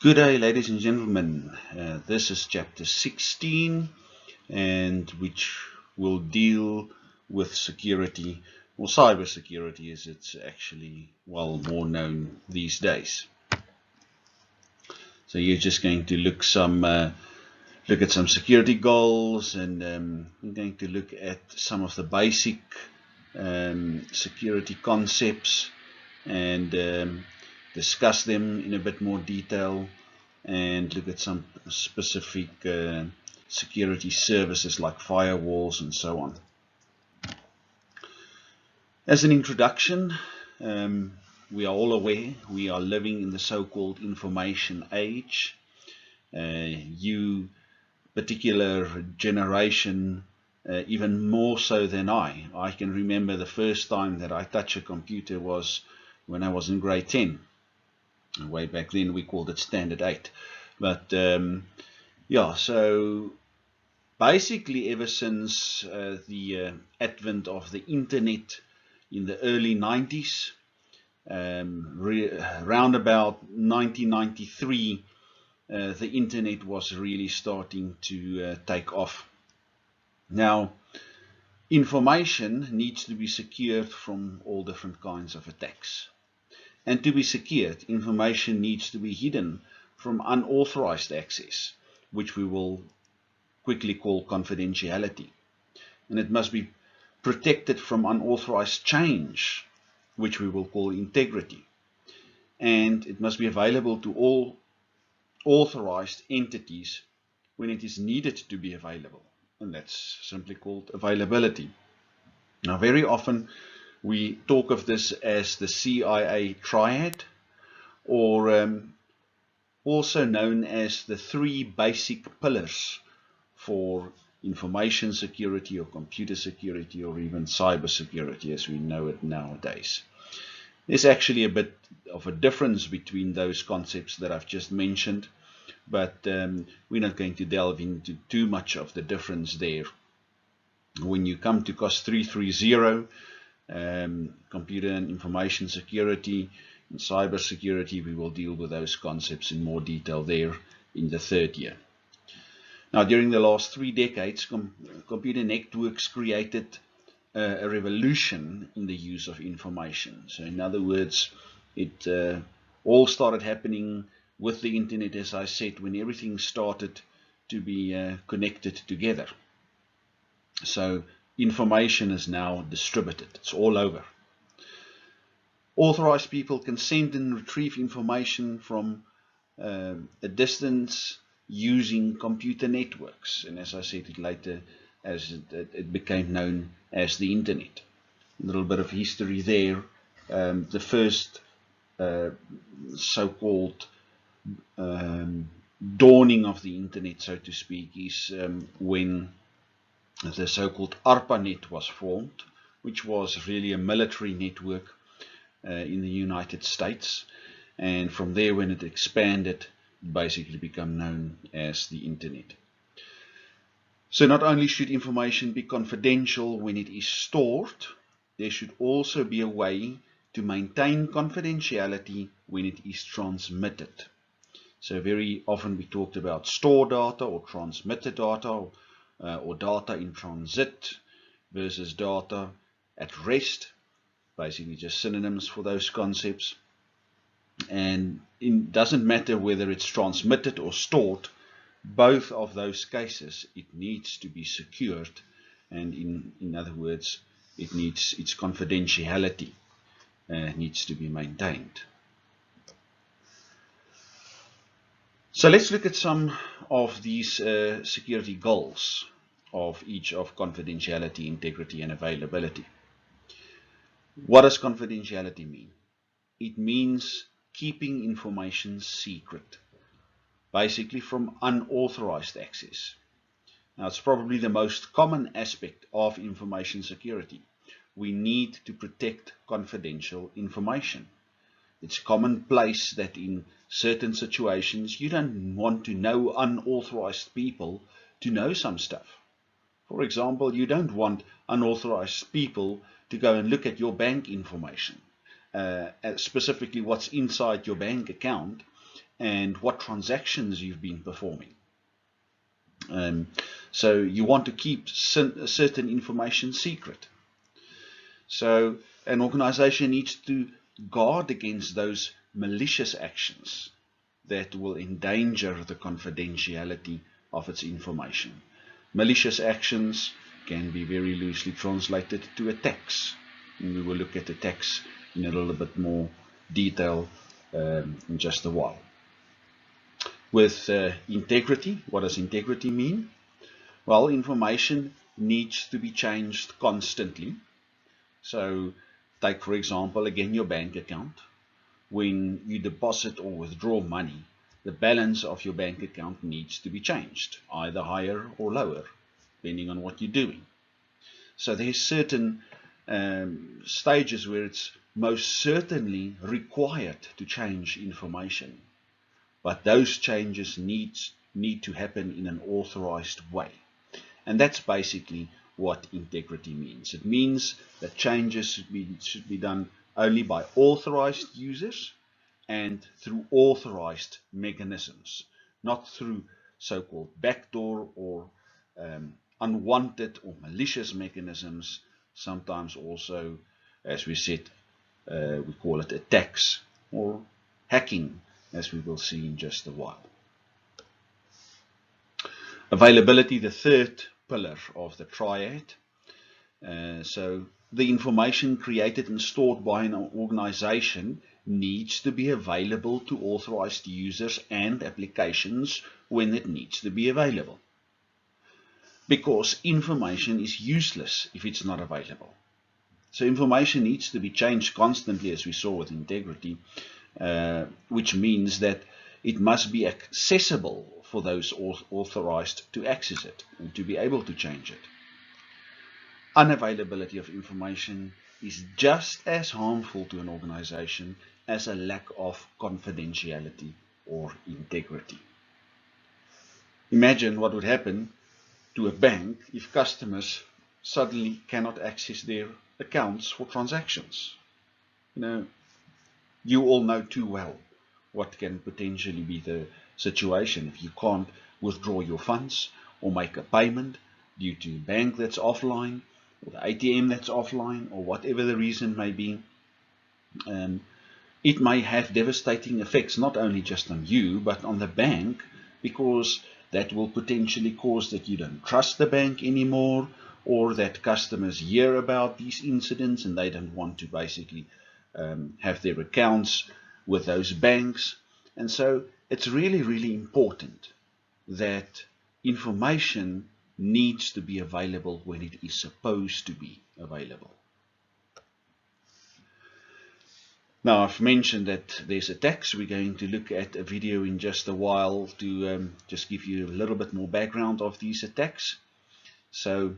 Good day, ladies and gentlemen. This is chapter 16, and which will deal with security, or cyber security as it's actually more known these days. So you're just going to look at some security goals, and I'm going to look at some of the basic security concepts and discuss them in a bit more detail, and look at some specific security services like firewalls and so on. As an introduction, we are all aware we are living in the so-called information age. You particular generation, even more so than I can remember the first time that I touched a computer was when I was in grade 10. Way back then we called it standard 8. But yeah, so basically ever since the advent of the internet in the early 90s, round about 1993, the internet was really starting to take off. Now, information needs to be secured from all different kinds of attacks. And to be secured, information needs to be hidden from unauthorized access, which we will quickly call confidentiality. And it must be protected from unauthorized change, which we will call integrity. And it must be available to all authorized entities when it is needed to be available. And that's simply called availability. Now, very often we talk of this as the CIA triad, or also known as the three basic pillars for information security or computer security or even cyber security as we know it nowadays. There's actually a bit of a difference between those concepts that I've just mentioned, but we're not going to delve into too much of the difference there. When you come to COS 330, computer and information security and cyber security, we will deal with those concepts in more detail there in the third year. Now, during the last 3 decades, computer networks created a revolution in the use of information. So in other words, it all started happening with the internet, as I said, when everything started to be connected together. So information is now distributed. It's all over. Authorized people can send and retrieve information from a distance using computer networks. And as I said it later, as it became known as the internet. A little bit of history there. The first so-called dawning of the internet, so to speak, is when the so-called ARPANET was formed, which was really a military network in the United States. And from there, when it expanded, it basically became known as the internet. So not only should information be confidential when it is stored, there should also be a way to maintain confidentiality when it is transmitted. So very often we talked about stored data or transmitted data, or data in transit versus data at rest, basically just synonyms for those concepts. And it doesn't matter whether it's transmitted or stored, both of those cases it needs to be secured, and in other words, it needs its confidentiality needs to be maintained. So let's look at some of these security goals of each of confidentiality, integrity, and availability. What does confidentiality mean? It means keeping information secret, basically from unauthorized access. Now, it's probably the most common aspect of information security. We need to protect confidential information. It's commonplace that in certain situations you don't want to know unauthorized people to know some stuff. For example, you don't want unauthorized people to go and look at your bank information, specifically what's inside your bank account, and what transactions you've been performing. So you want to keep certain information secret. So an organization needs to guard against those malicious actions that will endanger the confidentiality of its information. Malicious actions can be very loosely translated to attacks. And we will look at attacks in a little bit more detail in just a while. With integrity, what does integrity mean? Well, information needs to be changed constantly. So take, for example, again, your bank account. When you deposit or withdraw money, the balance of your bank account needs to be changed, either higher or lower, depending on what you're doing. So there's certain stages where it's most certainly required to change information. But those changes need to happen in an authorized way. And that's basically what integrity means. It means that changes should be done only by authorized users and through authorized mechanisms, not through so-called backdoor or unwanted or malicious mechanisms. Sometimes also, as we said, we call it attacks or hacking, as we will see in just a while. Availability, the third pillar of the triad. So the information created and stored by an organization needs to be available to authorized users and applications when it needs to be available. Because information is useless if it's not available. So information needs to be changed constantly, as we saw with integrity, which means that it must be accessible for those authorized to access it and to be able to change it. Unavailability of information is just as harmful to an organization as a lack of confidentiality or integrity. Imagine what would happen to a bank if customers suddenly cannot access their accounts for transactions. You all know too well what can potentially be the situation if you can't withdraw your funds or make a payment due to a bank that's offline, or the ATM that's offline, or whatever the reason may be. It may have devastating effects not only just on you but on the bank, because that will potentially cause that you don't trust the bank anymore, or that customers hear about these incidents and they don't want to basically have their accounts with those banks. And so it's really, really important that information needs to be available when it is supposed to be available. Now, I've mentioned that there's attacks. We're going to look at a video in just a while to just give you a little bit more background of these attacks. So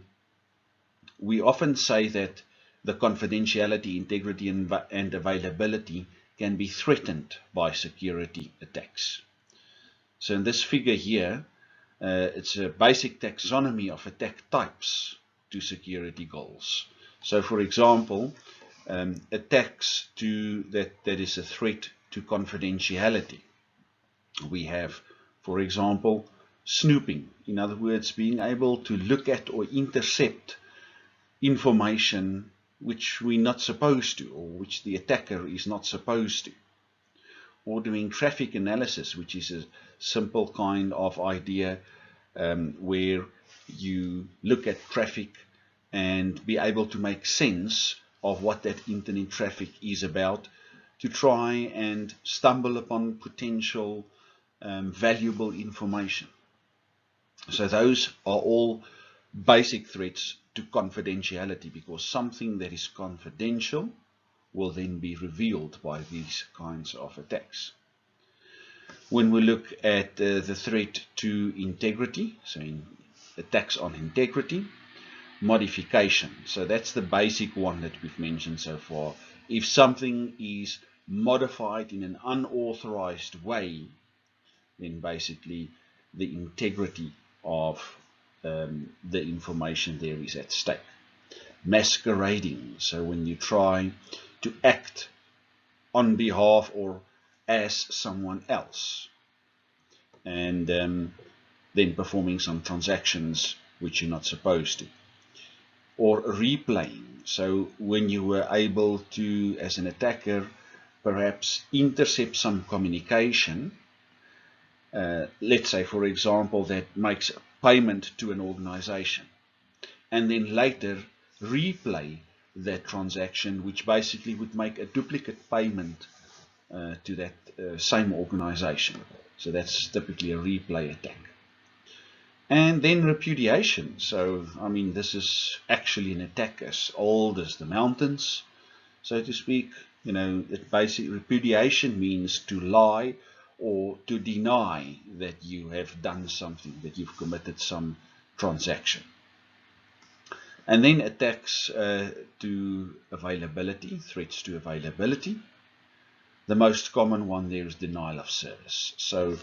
we often say that the confidentiality, integrity, and availability can be threatened by security attacks. So in this figure here, it's a basic taxonomy of attack types to security goals. So for example, attacks that is a threat to confidentiality. We have, for example, snooping. In other words, being able to look at or intercept information which we're not supposed to, or which the attacker is not supposed to. Or doing traffic analysis, which is a simple kind of idea where you look at traffic and be able to make sense of what that internet traffic is about, to try and stumble upon potential valuable information. So those are all basic threats to confidentiality, because something that is confidential will then be revealed by these kinds of attacks. When we look at the threat to integrity, so attacks on integrity, modification. So that's the basic one that we've mentioned so far. If something is modified in an unauthorized way, then basically the integrity of the information there is at stake. Masquerading, so when you try to act on behalf or as someone else, and then performing some transactions which you're not supposed to. Or replaying. So when you were able to, as an attacker, perhaps intercept some communication, let's say, for example, that makes a payment to an organization, and then later replay that transaction, which basically would make a duplicate payment to that same organization. So that's typically a replay attack. And then repudiation. So, I mean, this is actually an attack as old as the mountains, so to speak. You know, basic repudiation means to lie or to deny that you have done something, that you've committed some transaction. And then attacks to availability, threats to availability. The most common one there is denial of service. So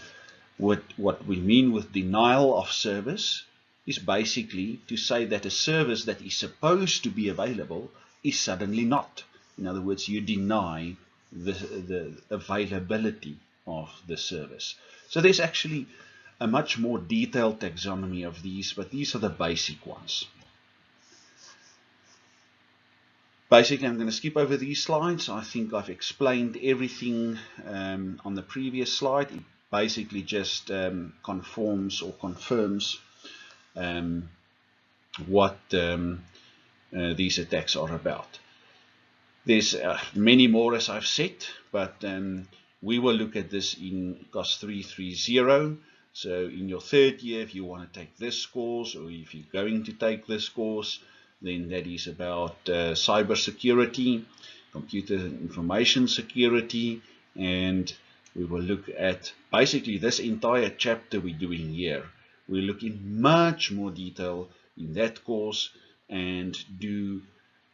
what we mean with denial of service is basically to say that a service that is supposed to be available is suddenly not. In other words, you deny the availability of the service. So there's actually a much more detailed taxonomy of these, but these are the basic ones. Basically, I'm going to skip over these slides. I think I've explained everything on the previous slide. It basically just conforms or confirms what these attacks are about. There's many more, as I've said, but we will look at this in COS 330. So in your third year, if you want to take this course, or if you're going to take this course, then that is about cyber security, computer information security, and we will look at basically this entire chapter we're doing here. We'll look in much more detail in that course and do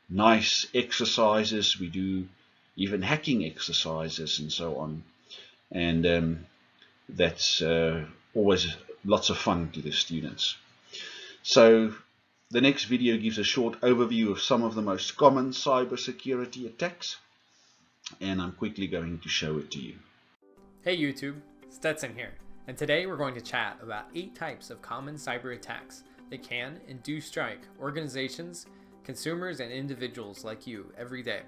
nice exercises. We do even hacking exercises and so on, and that's always lots of fun to the students. So the next video gives a short overview of some of the most common cybersecurity attacks, and I'm quickly going to show it to you. Hey YouTube, Stetson here, and today we're going to chat about 8 types of common cyber attacks that can and do strike organizations, consumers, and individuals like you every day.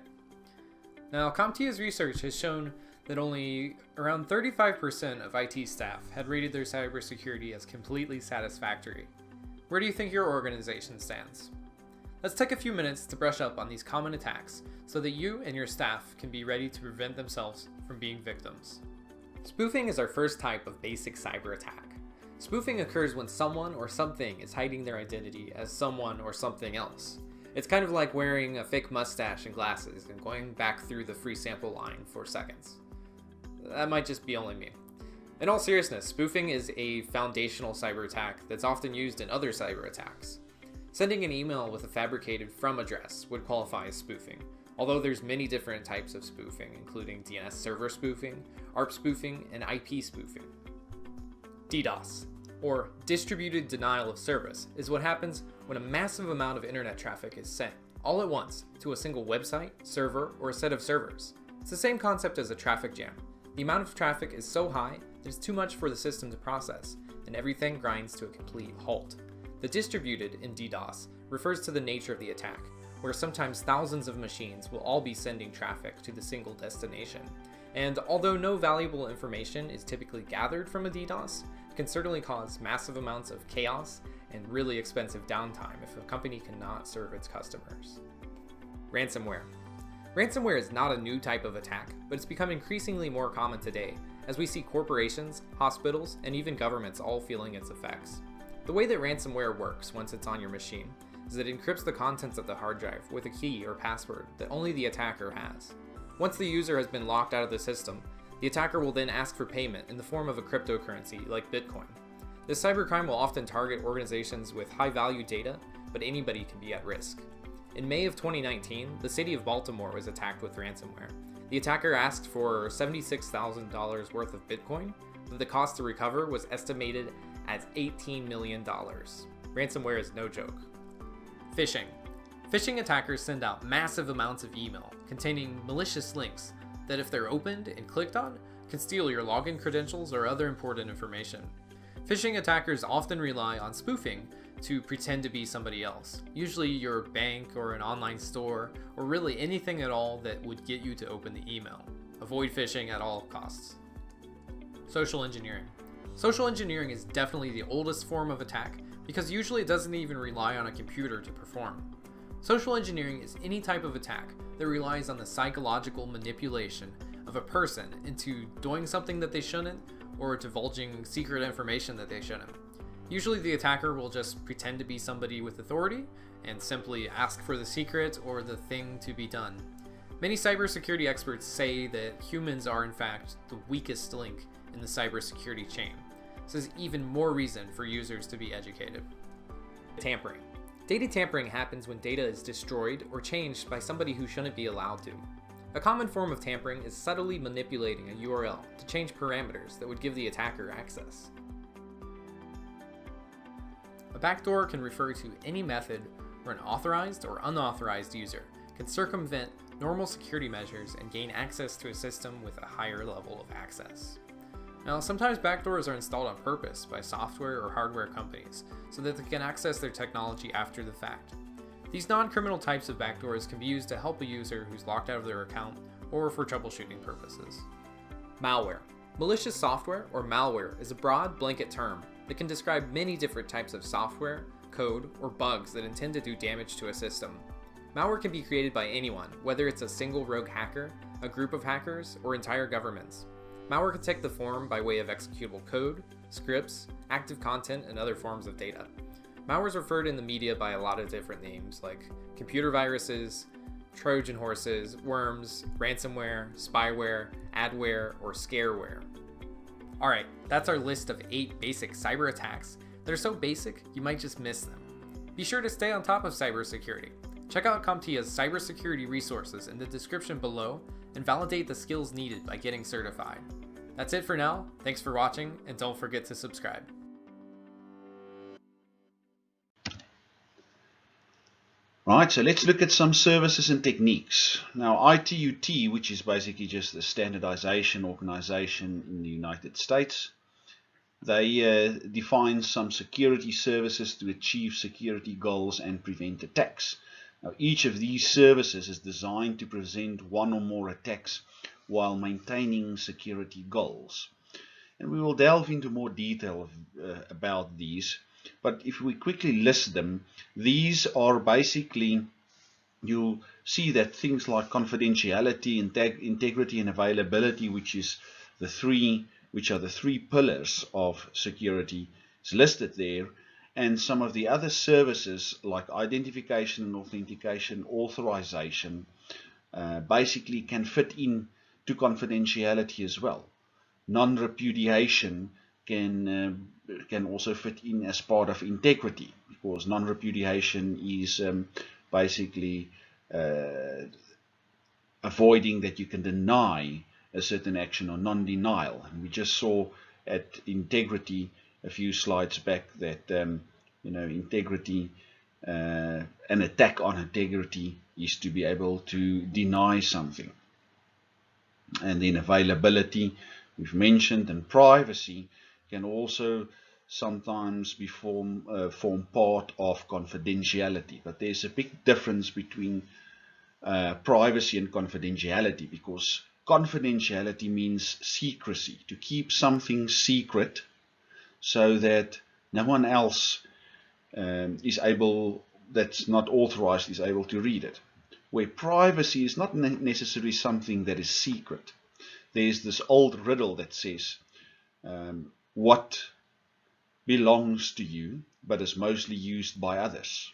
Now, CompTIA's research has shown that only around 35% of IT staff had rated their cybersecurity as completely satisfactory. Where do you think your organization stands? Let's take a few minutes to brush up on these common attacks so that you and your staff can be ready to prevent themselves from being victims. Spoofing is our first type of basic cyber attack. Spoofing occurs when someone or something is hiding their identity as someone or something else. It's kind of like wearing a fake mustache and glasses and going back through the free sample line for seconds. That might just be only me. In all seriousness, spoofing is a foundational cyber attack that's often used in other cyber attacks. Sending an email with a fabricated from address would qualify as spoofing, although there's many different types of spoofing, including DNS server spoofing, ARP spoofing, and IP spoofing. DDoS, or distributed denial of service, is what happens when a massive amount of internet traffic is sent all at once to a single website, server, or a set of servers. It's the same concept as a traffic jam. The amount of traffic is so high that it's too much for the system to process, and everything grinds to a complete halt. The distributed in DDoS refers to the nature of the attack, where sometimes thousands of machines will all be sending traffic to the single destination. And although no valuable information is typically gathered from a DDoS, it can certainly cause massive amounts of chaos and really expensive downtime if a company cannot serve its customers. Ransomware. Ransomware is not a new type of attack, but it's become increasingly more common today, as we see corporations, hospitals, and even governments all feeling its effects. The way that ransomware works once it's on your machine is that it encrypts the contents of the hard drive with a key or password that only the attacker has. Once the user has been locked out of the system, the attacker will then ask for payment in the form of a cryptocurrency like Bitcoin. This cybercrime will often target organizations with high-value data, but anybody can be at risk. In May of 2019, the city of Baltimore was attacked with ransomware. The attacker asked for $76,000 worth of Bitcoin, but the cost to recover was estimated at $18 million. Ransomware is no joke. Phishing. Phishing attackers send out massive amounts of email containing malicious links that, if they're opened and clicked on, can steal your login credentials or other important information. Phishing attackers often rely on spoofing to pretend to be somebody else, usually your bank or an online store, or really anything at all that would get you to open the email. Avoid phishing at all costs. Social engineering. Social engineering is definitely the oldest form of attack because usually it doesn't even rely on a computer to perform. Social engineering is any type of attack that relies on the psychological manipulation of a person into doing something that they shouldn't or divulging secret information that they shouldn't. Usually the attacker will just pretend to be somebody with authority and simply ask for the secret or the thing to be done. Many cybersecurity experts say that humans are in fact the weakest link in the cybersecurity chain. This is even more reason for users to be educated. Tampering. Data tampering happens when data is destroyed or changed by somebody who shouldn't be allowed to. A common form of tampering is subtly manipulating a URL to change parameters that would give the attacker access. A backdoor can refer to any method where an authorized or unauthorized user can circumvent normal security measures and gain access to a system with a higher level of access. Now, sometimes backdoors are installed on purpose by software or hardware companies so that they can access their technology after the fact. These non-criminal types of backdoors can be used to help a user who's locked out of their account or for troubleshooting purposes. Malware. Malicious software or malware is a broad blanket term that can describe many different types of software, code, or bugs that intend to do damage to a system. Malware can be created by anyone, whether it's a single rogue hacker, a group of hackers, or entire governments. Malware can take the form by way of executable code, scripts, active content, and other forms of data. Malware is referred in the media by a lot of different names like computer viruses, Trojan horses, worms, ransomware, spyware, adware, or scareware. Alright, that's our list of 8 basic cyber attacks that are so basic you might just miss them. Be sure to stay on top of cybersecurity. Check out CompTIA's cybersecurity resources in the description below and validate the skills needed by getting certified. That's it for now. Thanks for watching, and don't forget to subscribe. Right, so let's look at some services and techniques. Now, ITUT, which is basically just a standardization organization in the United States, they define some security services to achieve security goals and prevent attacks. Now, each of these services is designed to prevent one or more attacks while maintaining security goals. And we will delve into more detail about these. But if we quickly list them, these are basically, you'll see that things like confidentiality, integrity, and availability, which are the three pillars of security, is listed there. And some of the other services like identification and authentication, authorization, basically can fit in to confidentiality as well. Non-repudiation can also fit in as part of integrity, because non-repudiation is basically avoiding that you can deny a certain action, or non-denial. And we just saw at integrity a few slides back that integrity, an attack on integrity is to be able to deny something. And then availability we've mentioned, and privacy can also sometimes form part of confidentiality. But there's a big difference between privacy and confidentiality, because confidentiality means secrecy, to keep something secret so that no one else that's not authorized is able to read it. Where privacy is not necessarily something that is secret. There's this old riddle that says, what belongs to you but is mostly used by others?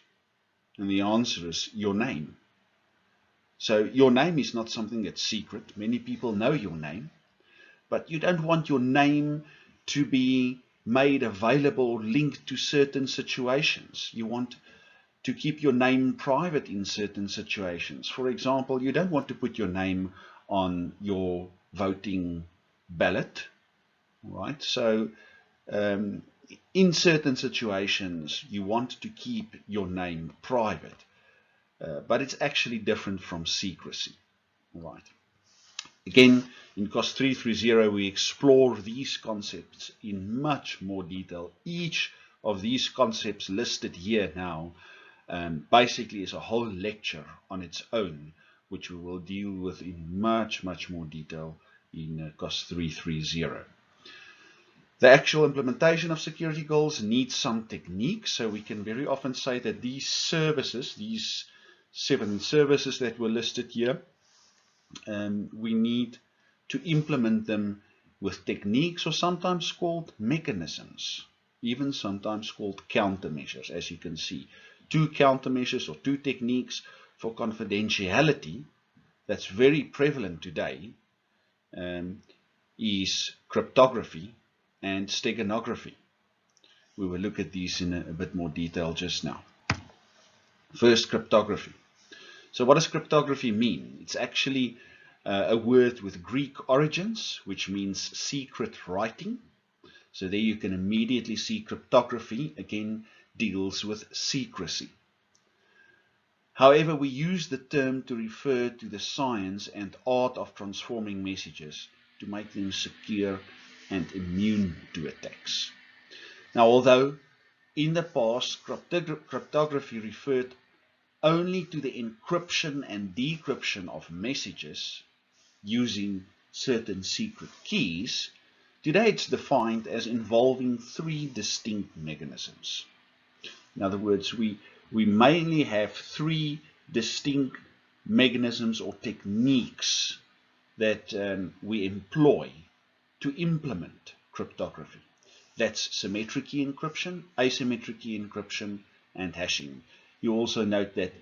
And the answer is your name. So your name is not something that's secret. Many people know your name, but you don't want your name to be made available, linked to certain situations. You want to keep your name private in certain situations. For example, you don't want to put your name on your voting ballot, right? So in certain situations you want to keep your name private, but it's actually different from secrecy, right? Again, In COS 330, we explore these concepts in much more detail. Each of these concepts listed here now basically is a whole lecture on its own, which we will deal with in much more detail in COS 330. The actual implementation of security goals needs some techniques, so we can very often say that these services, these 7 services that were listed here, we need to implement them with techniques, or sometimes called mechanisms, even sometimes called countermeasures. As you can see, 2 countermeasures or 2 techniques for confidentiality that's very prevalent today is cryptography and steganography. We will look at these in a bit more detail just now. First, cryptography. So what does cryptography mean? It's actually a word with Greek origins, which means secret writing. So there you can immediately see cryptography again deals with secrecy. However, we use the term to refer to the science and art of transforming messages to make them secure and immune to attacks. Now, although in the past cryptography referred only to the encryption and decryption of messages using certain secret keys, today it's defined as involving 3 distinct mechanisms. In other words, we mainly have 3 distinct mechanisms or techniques that we employ to implement cryptography. That's symmetric key encryption, asymmetric key encryption, and hashing. You also note that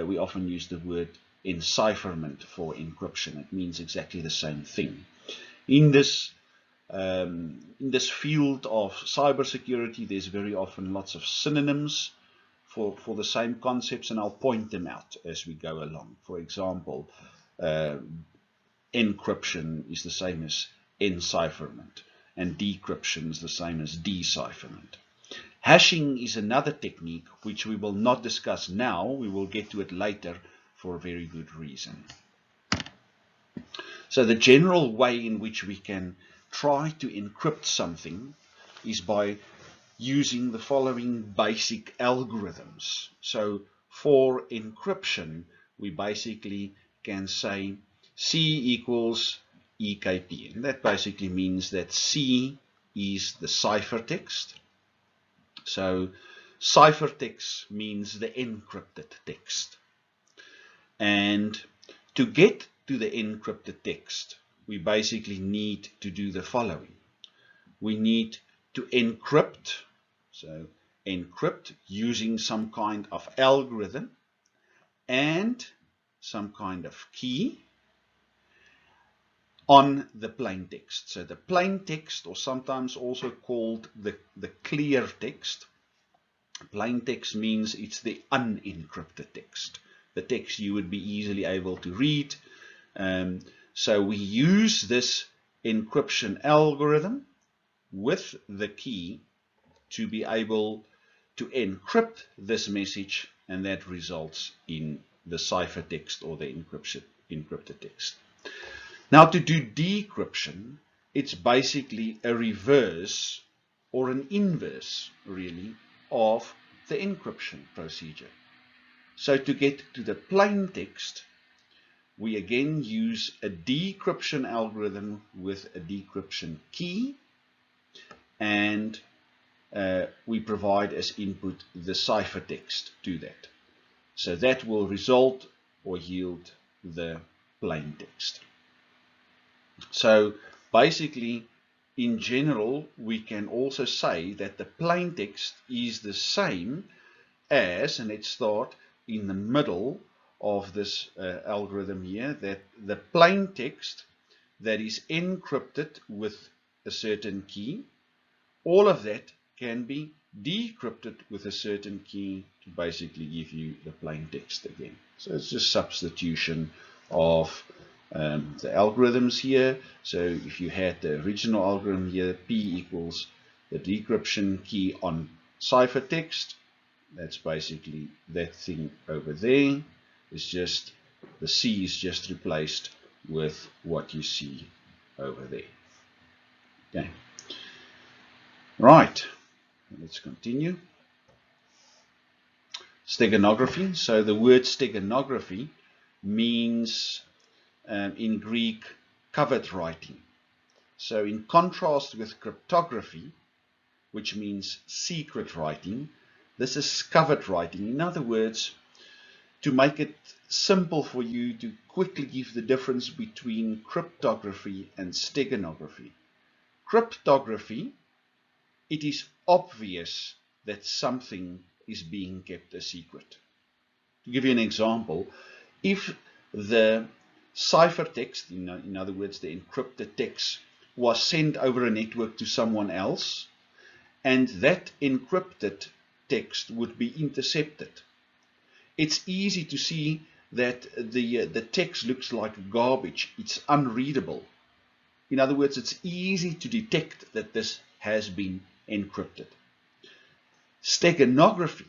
we often use the word encipherment for encryption. It means exactly the same thing. In this field of cybersecurity, there's very often lots of synonyms for the same concepts, and I'll point them out as we go along. For example, encryption is the same as encipherment, and decryption is the same as decipherment. Hashing is another technique which we will not discuss now. We will get to it later for a very good reason. So the general way in which we can try to encrypt something is by using the following basic algorithms. So for encryption, we basically can say C equals EKP, and that basically means that C is the ciphertext. So ciphertext means the encrypted text. And to get to the encrypted text, we basically need to do the following. We need to encrypt, so encrypt using some kind of algorithm and some kind of key on the plain text. So the plain text, or sometimes also called the clear text. Plain text means it's the unencrypted text, the text you would be easily able to read. So we use this encryption algorithm with the key to be able to encrypt this message, and that results in the ciphertext or the encrypted text. Now, to do decryption, it's basically a reverse or an inverse, really, of the encryption procedure. So to get to the plain text, we again use a decryption algorithm with a decryption key, and we provide as input the ciphertext to that. So that will result or yield the plain text. So basically, in general, we can also say that the plain text is the same as, and let's start in the middle of this algorithm here, that the plain text that is encrypted with a certain key, all of that can be decrypted with a certain key to basically give you the plain text again. So it's just substitution of the algorithms here. So if you had the original algorithm here, P equals the decryption key on ciphertext, that's basically that thing over there. It's just the C is just replaced with what you see over there. Okay. Right. Let's continue. Steganography. So the word steganography means in Greek covert writing. So in contrast with cryptography, which means secret writing, this is covert writing. In other words, to make it simple for you to quickly give the difference between cryptography and steganography. Cryptography, it is obvious that something is being kept a secret. To give you an example, if the ciphertext, in other words, the encrypted text, was sent over a network to someone else, and that encrypted text would be intercepted, it's easy to see that the text looks like garbage. It's unreadable. In other words, it's easy to detect that this has been encrypted. Steganography,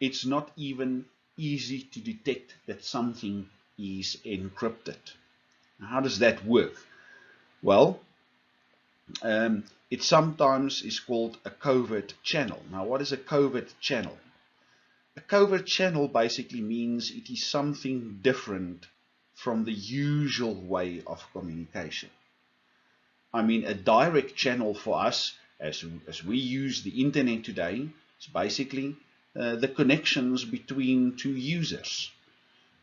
it's not even easy to detect that something is encrypted. How does that work? Well, it sometimes is called a covert channel. Now, what is a covert channel? A covert channel basically means it is something different from the usual way of communication. I mean, a direct channel for us, as we use the internet today, is basically the connections between two users.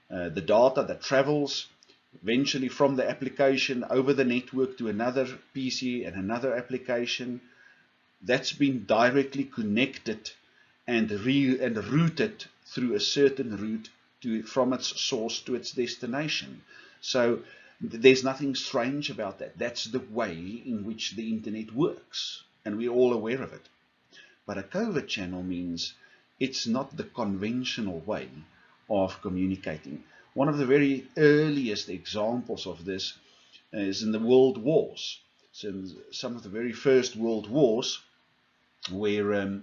The data that travels eventually from the application over the network to another PC and another application, that's been directly connected and routed through a certain route from its source to its destination. So there's nothing strange about that. That's the way in which the internet works, and we're all aware of it. But a covert channel means it's not the conventional way of communicating. One of the very earliest examples of this is in the World Wars. So in some of the very first World Wars, where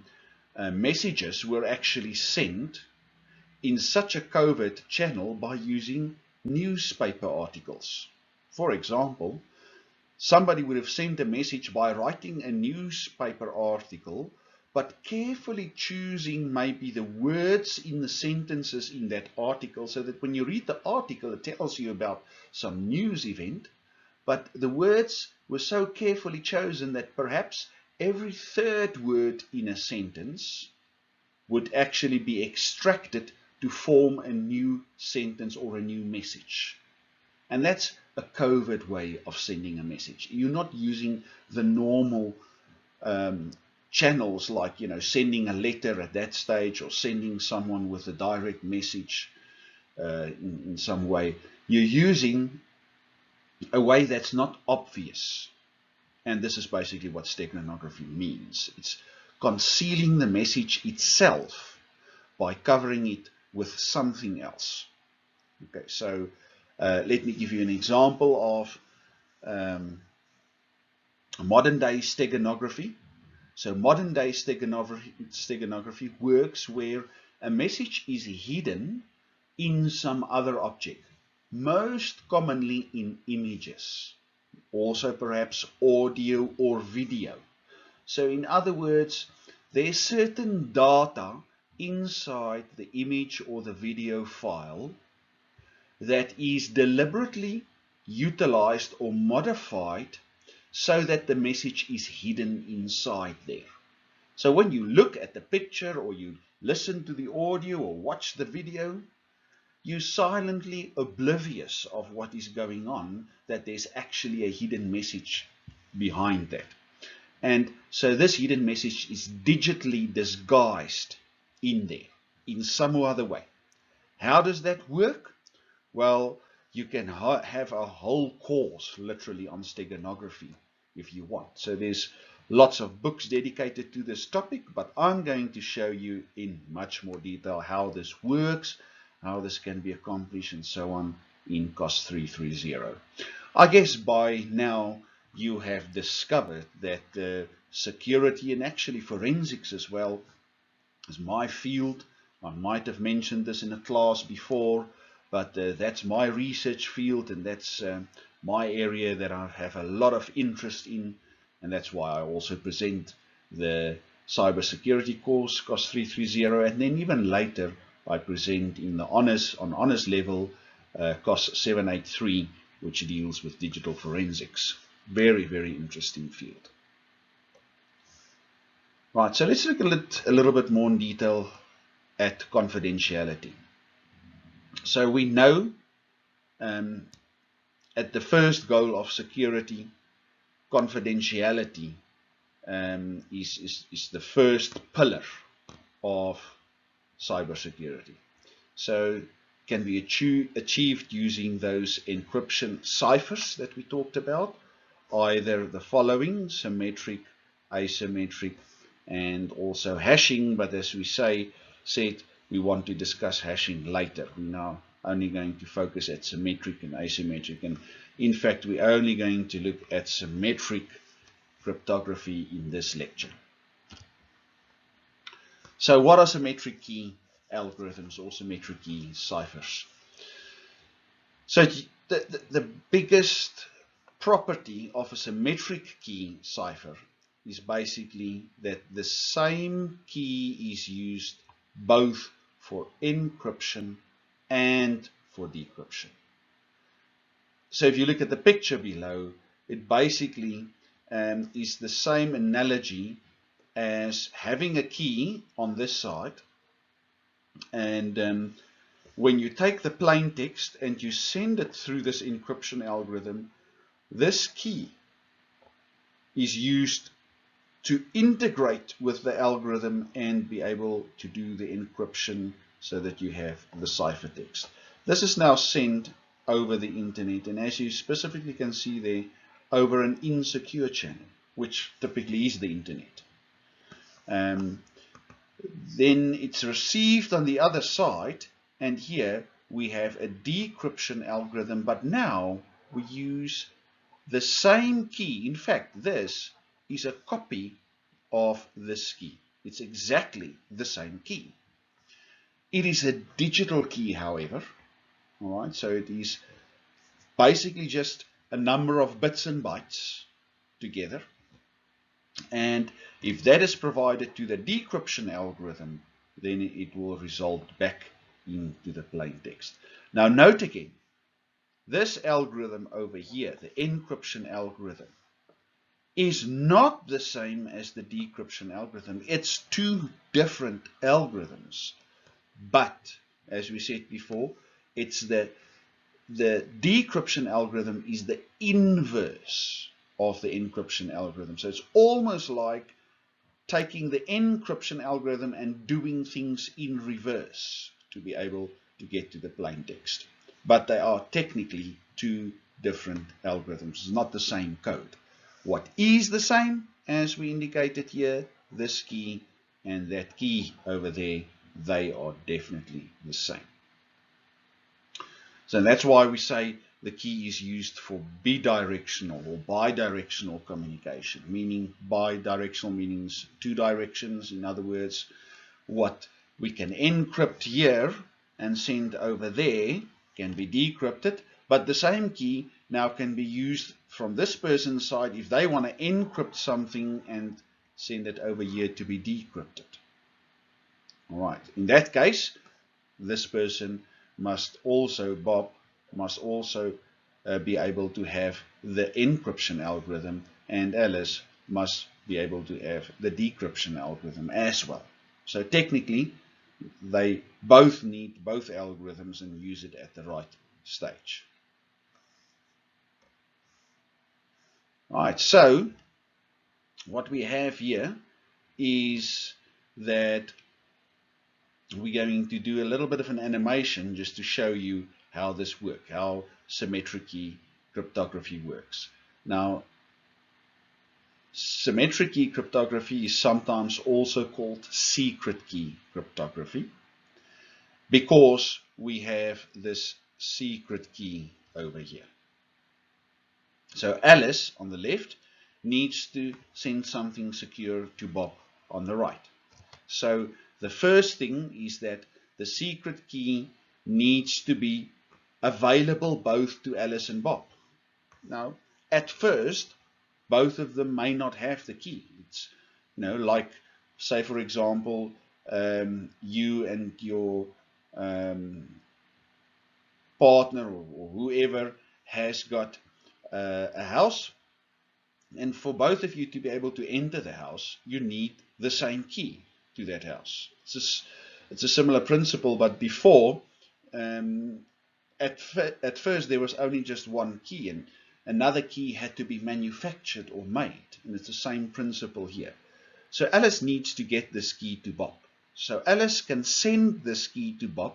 messages were actually sent in such a covert channel by using newspaper articles. For example, somebody would have sent a message by writing a newspaper article, but carefully choosing maybe the words in the sentences in that article, so that when you read the article, it tells you about some news event, but the words were so carefully chosen that perhaps every third word in a sentence would actually be extracted to form a new sentence or a new message. And that's a covert way of sending a message. You're not using the normal channels like, sending a letter at that stage or sending someone with a direct message in some way. You're using a way that's not obvious. And this is basically what steganography means. It's concealing the message itself by covering it with something else. Okay, so let me give you an example of modern day steganography. So modern day steganography works where a message is hidden in some other object, most commonly in images, also perhaps audio or video. So in other words, there's certain data inside the image or the video file that is deliberately utilized or modified so that the message is hidden inside there. So when you look at the picture or you listen to the audio or watch the video, you're silently oblivious of what is going on, that there's actually a hidden message behind that. And so this hidden message is digitally disguised in there, in some other way. How does that work? Well, you can have a whole course literally on steganography if you want. So there's lots of books dedicated to this topic, but I'm going to show you in much more detail how this works, how this can be accomplished, and so on in COS 330. I guess by now you have discovered that security and actually forensics as well is my field. I might have mentioned this in a class before, but that's my research field, and that's my area that I have a lot of interest in, and that's why I also present the cybersecurity course, COS 330, and then even later I present in the honors level COS 783, which deals with digital forensics. Very, very interesting field. Right, so let's look a little bit more in detail at confidentiality. So we know at the first goal of security, confidentiality is the first pillar of cybersecurity. So can be achieved using those encryption ciphers that we talked about, either the following: symmetric, asymmetric, and also hashing. But as we said, we want to discuss hashing later. We're now only going to focus at symmetric and asymmetric, and in fact we're only going to look at symmetric cryptography in this lecture. So what are symmetric key algorithms or symmetric key ciphers? So the biggest property of a symmetric key cipher is basically that the same key is used both for encryption and for decryption. So if you look at the picture below, it basically is the same analogy as having a key on this side, and when you take the plain text and you send it through this encryption algorithm, this key is used to integrate with the algorithm and be able to do the encryption so that you have the cipher text. This is now sent over the internet, and as you specifically can see there, over an insecure channel, which typically is the internet. Then it's received on the other side, and here we have a decryption algorithm, but now we use the same key. In fact, this is a copy of this key. It's exactly the same key. It is a digital key, however. All right, so it is basically just a number of bits and bytes together. And if that is provided to the decryption algorithm, then it will result back into the plain text. Now note again, this algorithm over here, the encryption algorithm, is not the same as the decryption algorithm. It's two different algorithms. But, as we said before, it's the decryption algorithm is the inverse of the encryption algorithm. So it's almost like taking the encryption algorithm and doing things in reverse to be able to get to the plain text. But they are technically two different algorithms. It's not the same code. What is the same, as we indicated here, this key and that key over there, they are definitely the same. So that's why we say the key is used for bidirectional or bidirectional communication, meaning bidirectional means two directions. In other words, what we can encrypt here and send over there can be decrypted, but the same key now can be used from this person's side if they want to encrypt something and send it over here to be decrypted. All right, in that case, this person must also, Bob, must also be able to have the encryption algorithm, and Alice must be able to have the decryption algorithm as well. So technically, they both need both algorithms and use it at the right stage. All right, so what we have here is that we're going to do a little bit of an animation just to show you how this works, how symmetric key cryptography works. Now, symmetric key cryptography is sometimes also called secret key cryptography because we have this secret key over here. So Alice on the left needs to send something secure to Bob on the right. So the first thing is that the secret key needs to be available both to Alice and Bob. Now, at first, both of them may not have the key. It's, like, say for example, you and your partner or whoever has got a house, and for both of you to be able to enter the house, you need the same key to that house. It's a similar principle, but before, at first there was only just one key, and another key had to be manufactured or made, and it's the same principle here. So Alice needs to get this key to Bob. So Alice can send this key to Bob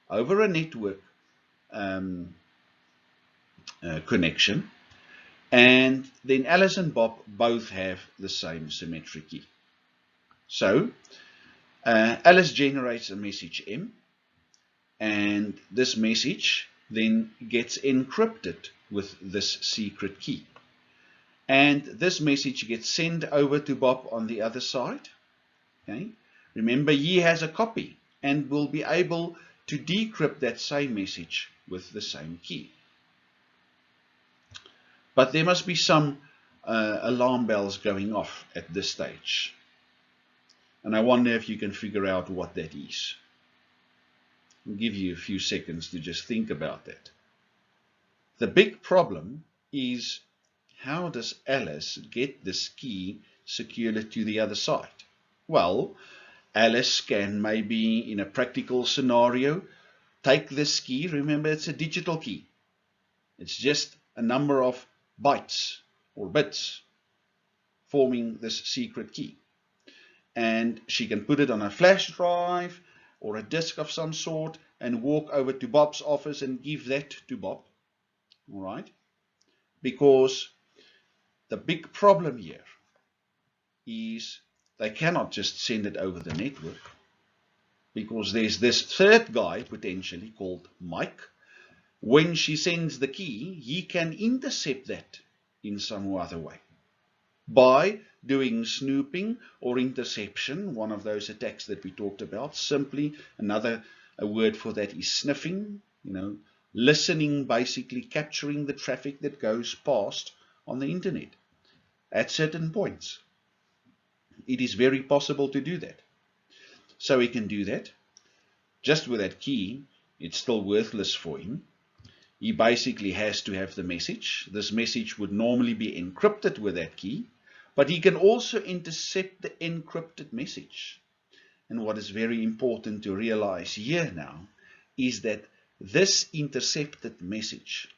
over a network connection, and then Alice and Bob both have the same symmetric key. So Alice generates a message M, and this message then gets encrypted with this secret key. And this message gets sent over to Bob on the other side. Okay? Remember, he has a copy and will be able to decrypt that same message with the same key. But there must be some alarm bells going off at this stage. And I wonder if you can figure out what that is. I'll give you a few seconds to just think about that. The big problem is, how does Alice get this key securely to the other side? Well, Alice can maybe, in a practical scenario, take this key. Remember, it's a digital key. It's just a number of bytes or bits forming this secret key. And she can put it on a flash drive or a disk of some sort and walk over to Bob's office and give that to Bob. All right? Because the big problem here is they cannot just send it over the network, because there's this third guy potentially called Mike. When she sends the key, he can intercept that in some other way by doing snooping or interception, one of those attacks that we talked about. Simply, a word for that is sniffing, listening, basically capturing the traffic that goes past on the internet at certain points. It is very possible to do that. So he can do that. Just with that key, it's still worthless for him. He basically has to have the message. This message would normally be encrypted with that key, but he can also intercept the encrypted message. And what is very important to realize here now is that this intercepted message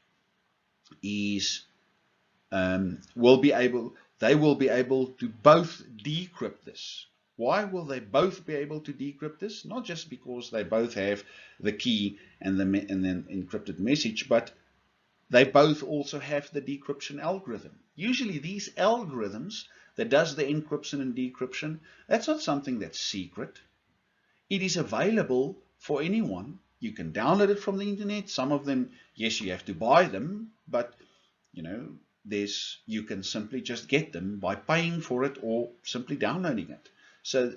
is they will be able to both decrypt this. Why will they both be able to decrypt this? Not just because they both have the key and then encrypted message, but they both also have the decryption algorithm. Usually these algorithms that does the encryption and decryption, that's not something that's secret. It is available for anyone. You can download it from the internet. Some of them, yes, you have to buy them, but you can simply just get them by paying for it or simply downloading it. So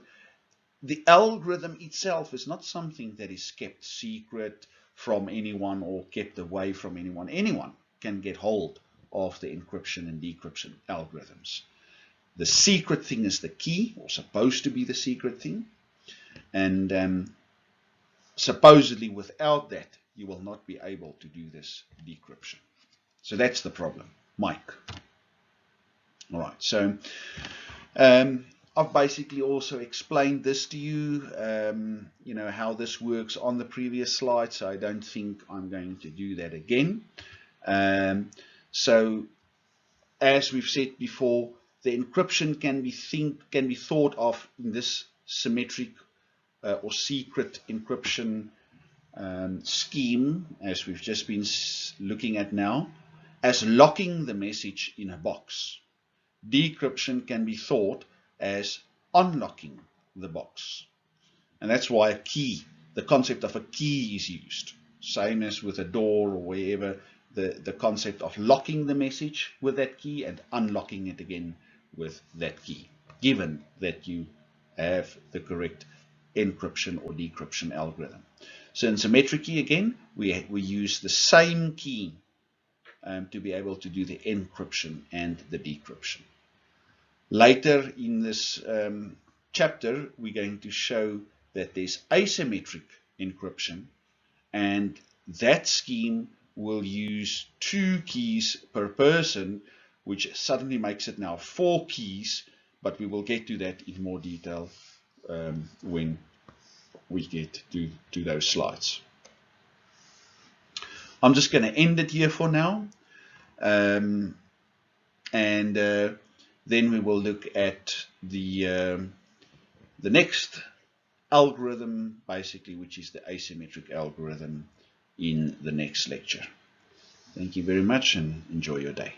the algorithm itself is not something that is kept secret from anyone or kept away from anyone. Anyone can get hold of the encryption and decryption algorithms. The secret thing is the key, or supposed to be the secret thing. And supposedly without that, you will not be able to do this decryption. So that's the problem. Mike. All right, so I've basically also explained this to you, how this works on the previous slide, so I don't think I'm going to do that again. So as we've said before, the encryption can be thought of in this symmetric or secret encryption scheme, as we've just been looking at now, as locking the message in a box. Decryption can be thought as unlocking the box. And that's why the concept of a key is used. Same as with a door or wherever, the concept of locking the message with that key and unlocking it again with that key, given that you have the correct encryption or decryption algorithm. So in symmetric key, again, we use the same key to be able to do the encryption and the decryption. Later in this chapter, we're going to show that there's asymmetric encryption, and that scheme will use 2 keys per person, which suddenly makes it now 4 keys, but we will get to that in more detail when we get to those slides. I'm just going to end it here for now, and then we will look at the next algorithm, basically, which is the asymmetric algorithm, in the next lecture. Thank you very much and enjoy your day.